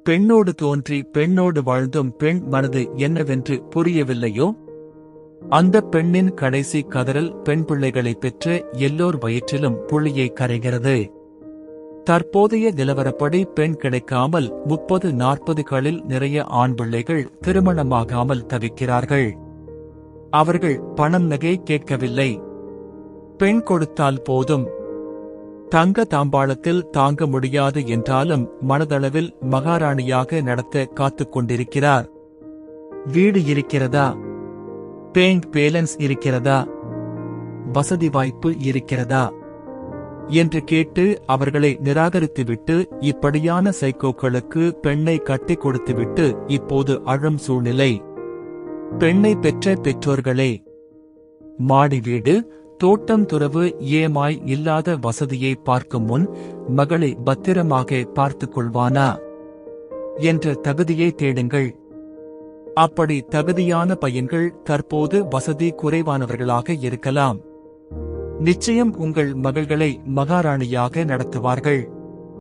பெண்ணோடு தோன்றி பெண்ணோடு வாழ்ந்தும் பெண் மனது என்னவென்று புரியவில்லையோ? அந்த பெண்ணின் கடைசி கதறல் பெண் பிள்ளைகளை பெற்ற எல்லோர் வயிற்றிலும் புளியை கரைகிறது. தற்போதைய நிலவரப்படி பெண் கிடைக்காமல் 30-40களில் நிறைய ஆண் பிள்ளைகள் திருமணமாகாமல் தவிக்கிறார்கள். அவர்கள் பணம் நகை கேட்கவில்லை, பெண் கொடுத்தால் போதும். தங்க தாம்பாளத்தில் தாங்க முடியாது என்றாலும் மனதளவில் மகாராணியாக நடத்த காத்துக் கொண்டிருக்கிறார். வீடு இருக்கிறதா? பேங்க் பேலன்ஸ் இருக்கிறதா? வசதி வாய்ப்பு இருக்கிறதா என்று கேட்டு அவர்களை நிராகரித்துவிட்டு இப்படியான சைக்கோக்களுக்கு பெண்ணை கட்டிக் கொடுத்துவிட்டு இப்போது அழும் சூழ்நிலை. பெண்ணை பெற்ற பெற்றோர்களே, மாடி வீடு, தோட்டம் துறவு ஏமாய் இல்லாத வசதியை பார்க்கும் முன் மகளை பத்திரமாக பார்த்துக் கொள்வானா என்ற தகுதியை தேடுங்கள். அப்படி தகுதியான பையன்கள் தற்போது வசதி குறைவானவர்களாக இருக்கலாம். நிச்சயம் உங்கள் மகள்களை மகாராணியாக நடத்துவார்கள்.